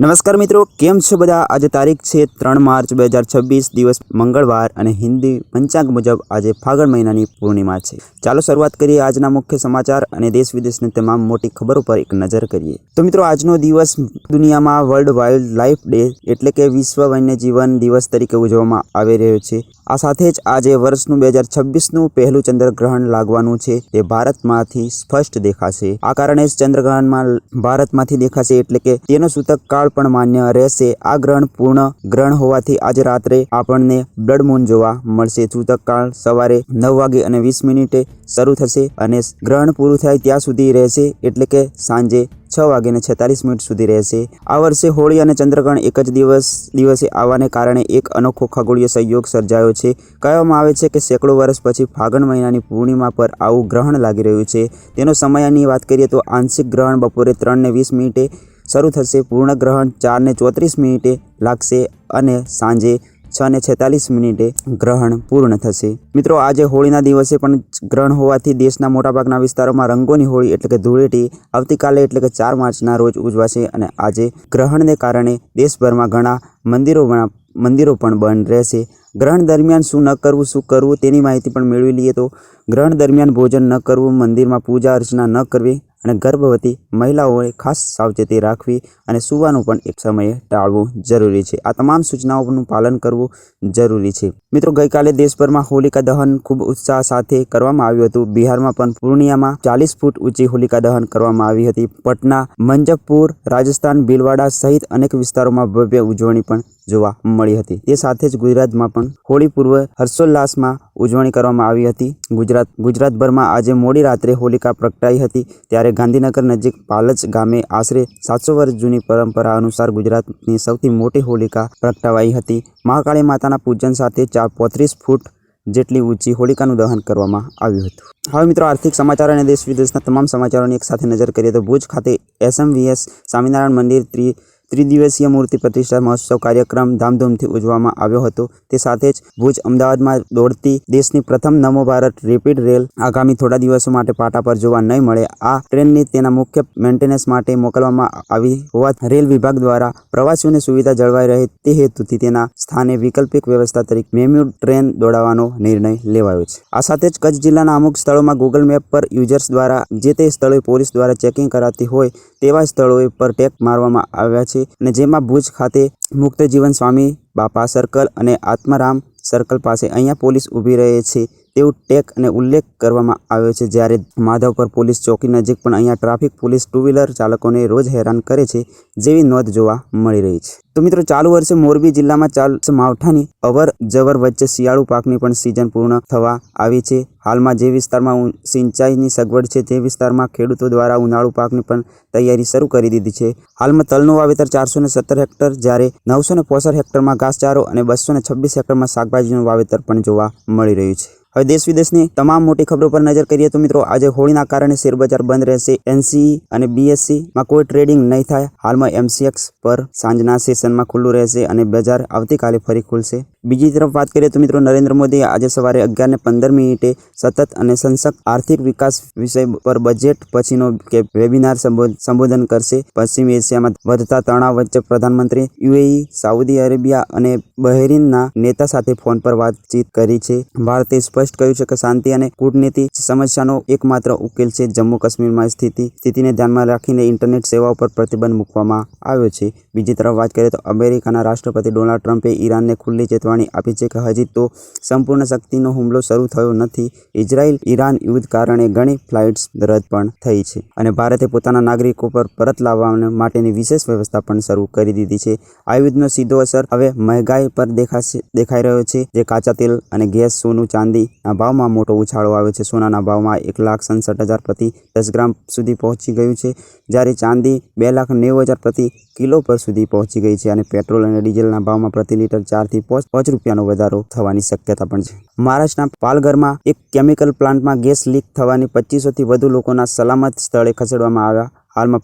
નમસ્કાર મિત્રો, કેમ છો બધા? આજે તારીખ છે 3 માર્ચ 2026, દિવસ મંગળવાર અને હિન્દી પંચાંગ મુજબ આજે ફાગણ મહિનાની પૂર્ણિમા છે। ચાલો શરૂઆત કરીએ આજના મુખ્ય સમાચાર અને દેશ વિદેશની તમામ મોટી ખબરો પર એક નજર કરીએ। તો મિત્રો, આજનો દિવસ દુનિયામાં વર્લ્ડ વાઇલ્ડ લાઇફ ડે એટલે કે વિશ્વ વન્યજીવન દિવસ તરીકે ઉજવવામાં આવી રહ્યો છે। આ સાથે જ આજે વર્ષનું 2026નું પહેલું ચંદ્રગ્રહણ લાગવાનું છે। તે ભારતમાંથી સ્પષ્ટ દેખાશે। આ કારણે જ ચંદ્રગ્રહણમાં ભારતમાંથી દેખાશે એટલે કે તેનો સૂતક કાળ પણ માન્ય રહેશે। આ ગ્રહણ પૂર્ણ ગ્રહણ હોવાથી આજે રાત્રે આપણને બ્લડ મૂન જોવા મળશે। સૂતક કાળ સવારે 9:20 શરૂ થશે અને ગ્રહણ પૂરું થાય ત્યાં સુધી રહેશે એટલે કે સાંજે 6:46 સુધી રહેશે। આ વર્ષે હોળી અને ચંદ્રગ્રહણ એક જ દિવસે આવવાને કારણે એક અનોખો ખગોળીય સંયોગ સર્જાયો છે। કહેવામાં આવે છે કે સેંકડો વર્ષ પછી ફાગણ મહિનાની પૂર્ણિમા પર આવું ગ્રહણ લાગી રહ્યું છે। તેનો સમયની વાત કરીએ તો આંશિક ગ્રહણ બપોરે 3:20 શરૂ થશે, પૂર્ણ ગ્રહણ 4:34 લાગશે અને સાંજે 6:46 ગ્રહણ પૂર્ણ થશે। મિત્રો, આજે હોળીના દિવસે પણ ગ્રહણ હોવાથી દેશના મોટાભાગના વિસ્તારોમાં રંગોની હોળી એટલે કે ધૂળેટી આવતીકાલે એટલે કે 4 માર્ચના રોજ ઉજવાશે અને આજે ગ્રહણને કારણે દેશભરમાં ઘણા મંદિરો પણ બંધ રહેશે। ગ્રહણ દરમિયાન શું ન કરવું, શું કરવું તેની માહિતી પણ મેળવી લઈએ તો ગ્રહણ દરમિયાન ભોજન ન કરવું, મંદિરમાં પૂજા અર્ચના ન કરવી અને ગર્ભવતી મહિલાઓએ ખાસ સાવચેતી રાખવી અને સૂવાનું પણ એક સમયે ટાળવું જરૂરી છે। આ તમામ સૂચનાઓનું પાલન કરવું જરૂરી છે। મિત્રો, ગઈકાલે દેશભરમાં હોલિકા દહન ખૂબ ઉત્સાહ સાથે કરવામાં આવ્યું હતું। બિહારમાં પણ પૂર્ણિયામાં 40 ફૂટ ઊંચી હોલિકા દહન કરવામાં આવી હતી। પટના, મંજફપુર, રાજસ્થાન, ભીલવાડા સહિત અનેક વિસ્તારોમાં ભવ્ય ઉજવણી પણ જોવા મળી હતી। તે સાથે જ ગુજરાતમાં પણ હોળી પૂર્વ હર્ષોલ્લાસમાં ઉજવણી કરવામાં આવી હતી। ગુજરાતભરમાં આજે મોડી રાત્રે હોલિકા પ્રગટાઈ હતી। ત્યારે ગાંધીનગર નજીક પાલજ ગામે આશરે 700 વર્ષ જૂની પરંપરા અનુસાર ગુજરાતની સૌથી મોટી હોલિકા પ્રગટાવાઈ હતી। મહાકાળી માતાના પૂજન સાથે 35 ફૂટ જેટલી ઊંચી હોલિકાનું દહન કરવામાં આવ્યું હતું। હવે મિત્રો, આર્થિક સમાચાર અને દેશ વિદેશના તમામ સમાચારોની એક સાથે નજર કરીએ તો ભુજ ખાતે SMVS સ્વામિનારાયણ મંદિર ત્રિદિવસીય મૂર્તિ પ્રતિષ્ઠા મહોત્સવ કાર્યક્રમ ધામધૂમથી ઉજવવામાં આવ્યો હતો। તે સાથે જ ભુજ અમદાવાદમાં દોડતી દેશની પ્રથમ નમો ભારત રેપિડ રેલ આગામી થોડા દિવસો માટે પાટા પર જોવા નહીં મળે। આ ટ્રેનની તેના મુખ્ય મેન્ટેનન્સ માટે મોકલવામાં આવી હોવાથી રેલ વિભાગ દ્વારા પ્રવાસીઓની સુવિધા જળવાઈ રહે તે હેતુથી તેના સ્થાને વૈકલ્પિક વ્યવસ્થા તરીકે મેમ્યુ ટ્રેન દોડાવવાનો નિર્ણય લેવાયો છે। આ સાથે જ કચ્છ જિલ્લાના અમુક સ્થળોમાં ગૂગલ મેપ પર યુઝર્સ દ્વારા જે તે સ્થળોએ પોલીસ દ્વારા ચેકિંગ કરાતી હોય તેવા સ્થળોએ પર ટેગ મારવામાં આવ્યા છે અને જેમાં ભુજ ખાતે મુક્ત જીવન સ્વામી બાપા સર્કલ અને આત્મારામ સર્કલ પાસે અહીંયા પોલીસ ઊભી રહે છે તેવું ટેગ અને ઉલ્લેખ કરવામાં આવ્યો છે। જ્યારે માધવપર પોલીસ ચોકી નજીક પણ અહીંયા ટ્રાફિક પોલીસ 2 વ્હીલર ચાલકોને રોજ હેરાન કરે છે જેવી નોંધ જોવા મળી રહી છે। તો મિત્રો, ચાલુ વર્ષે મોરબી જિલ્લામાં ચાલશે માવઠાની અવર જવર વચ્ચે શિયાળુ પાકની પણ સિઝન પૂર્ણ થવા આવી છે। હાલમાં જે વિસ્તારમાં સિંચાઈની સગવડ છે તે વિસ્તારમાં ખેડૂતો દ્વારા ઉનાળુ પાકની પણ તૈયારી શરૂ કરી દીધી છે। હાલમાં તલનું વાવેતર 417 હેક્ટર, જ્યારે 965 હેક્ટરમાં ઘાસચારો અને 226 હેક્ટરમાં શાકભાજીનું વાવેતર પણ જોવા મળી રહ્યું છે। હવે દેશ વિદેશની તમામ મોટી ખબરો પર નજર કરીએ તો મિત્રો, આજે હોળીના કારણે શેરબજાર બંધ રહેશે। NSE અને BSE માં કોઈ ટ્રેડિંગ નહીં થાય। હાલમાં MCX પર સાંજના સેશનમાં ખુલ્લું રહેશે અને બજાર આવતીકાલે ફરી ખુલશે। બીજી તરફ વાત કરીએ તો મિત્રો, નરેન્દ્ર મોદી આજે સવારે 11:15 સતત અને સશક્ત આર્થિક વિકાસ વિષય પર બજેટ પછીનો વેબિનાર સંબોધન કરશે। પશ્ચિમ એશિયામાં વધતા તણાવ વચ્ચે પ્રધાનમંત્રી UAE, સાઉદી અરેબિયા અને બહેરીનના નેતા સાથે ફોન પર વાતચીત કરી છે। ભારતે સ્પષ્ટ કહ્યું છે કે શાંતિ અને કૂટનીતિ સમસ્યાનો એકમાત્ર ઉકેલ છે। જમ્મુ કાશ્મીરમાં સ્થિતિને ધ્યાનમાં રાખીને ઇન્ટરનેટ સેવાઓ પર પ્રતિબંધ મૂકવામાં આવ્યો છે। બીજી તરફ વાત કરીએ તો અમેરિકાના રાષ્ટ્રપતિ ડોનાલ્ડ ટ્રમ્પે ઈરાનને ખુલ્લી ચેતવણી આપી છે કે હજી તો સંપૂર્ણ શક્તિનો હુમલો શરૂ થયો નથી। ઇઝરાયલ-ઈરાન યુદ્ધ કારણે ઘણી ફ્લાઇટ્સ રદ પણ થઈ છે અને ભારતે પોતાના નાગરિકો પર પરત લાવવા માટેની વિશેષ વ્યવસ્થા પણ શરૂ કરી દીધી છે। આ યુદ્ધનો સીધો અસર હવે મહેંગાઈ પર દેખાઈ રહ્યો છે, જે કાચા તેલ અને ગેસ, સોનું, ચાંદીના ભાવમાં મોટો ઉછાળો આવ્યો છે। સોનાના ભાવમાં 1,67,000 પ્રતિ 10 ગ્રામ સુધી પહોંચી ગયું છે, જ્યારે ચાંદી 2,90,000 પ્રતિ કિલો પર સુધી પહોંચી ગઈ છે અને પેટ્રોલ અને ડીઝલના ભાવમાં પ્રતિ લીટર 4 થી 5 રૂપિયાનો વધારો થવાની શક્યતા પણ છે। મહારાષ્ટ્રના પાલઘરમાં એક કેમિકલ પ્લાન્ટમાં ગેસ લીક થવાની 2500 થી વધુ લોકોના સલામત સ્થળે ખસેડવામાં આવ્યા। હાલમાં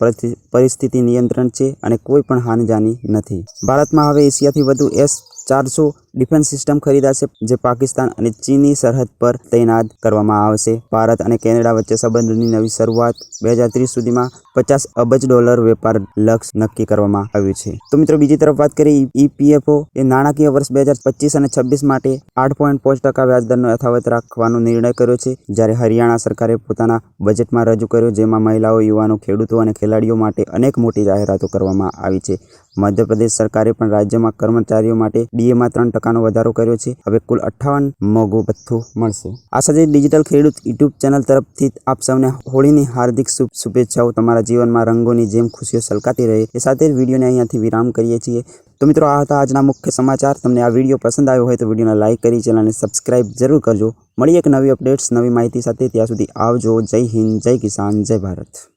પરિસ્થિતિ નિયંત્રણ છે અને કોઈ પણ હાનિજાની નથી। ભારતમાં હવે એશિયાથી વધુ S-400 ડિફેન્સ સિસ્ટમ ખરીદાશે જે પાકિસ્તાન અને ચીનની સરહદ પર તૈનાત કરવામાં આવશે. ભારત અને કેનેડા વચ્ચે સંબંધોની નવી શરૂઆત. 2030 સુધીમાં $50 અબજ વેપાર લક્ષ્ય નક્કી કરવામાં આવ્યું છે. તો મિત્રો બીજી તરફ વાત કરીએ EPFO એ નાણાકીય વર્ષ 2025 અને 26 માટે 8.5% વ્યાજદરનો યથાવત રાખવાનો નિર્ણય કર્યો છે. જ્યારે હરિયાણા સરકારે પોતાના બજેટમાં રજૂ કર્યો જેમાં મહિલાઓ, યુવાનો, ખેડૂતો અને ખેલાડીઓ માટે અનેક મોટી જાહેરાતો કરવામાં આવી છે. મધ્યપ્રદેશ સરકારે પણ રાજ્યમાં કર્મચારીઓ માટે DAમાં 3%નો વધારો કર્યો છે. હવે કુલ 58 મોંઘું ભથ્થું મળશે. આ સાથે ડિજિટલ ખેડૂત યુટ્યુબ ચેનલ તરફથી આપ સૌને હોળીની હાર્દિક શુભેચ્છાઓ. તમારા જીવનમાં રંગોની જેમ ખુશીઓ છલકાતી રહે એ સાથે વિડીયોને અહીંયાથી વિરામ કરીએ છીએ. તો મિત્રો આ હતા આજના મુખ્ય સમાચાર. તમને આ વિડીયો પસંદ આવ્યો હોય તો વિડીયોને લાઇક કરી ચેનલને સબસ્ક્રાઇબ જરૂર કરજો. મળીએ એક નવી અપડેટ્સ, નવી માહિતી સાથે. ત્યાં સુધી આવજો. જય હિન્દ, જય કિસાન, જય ભારત.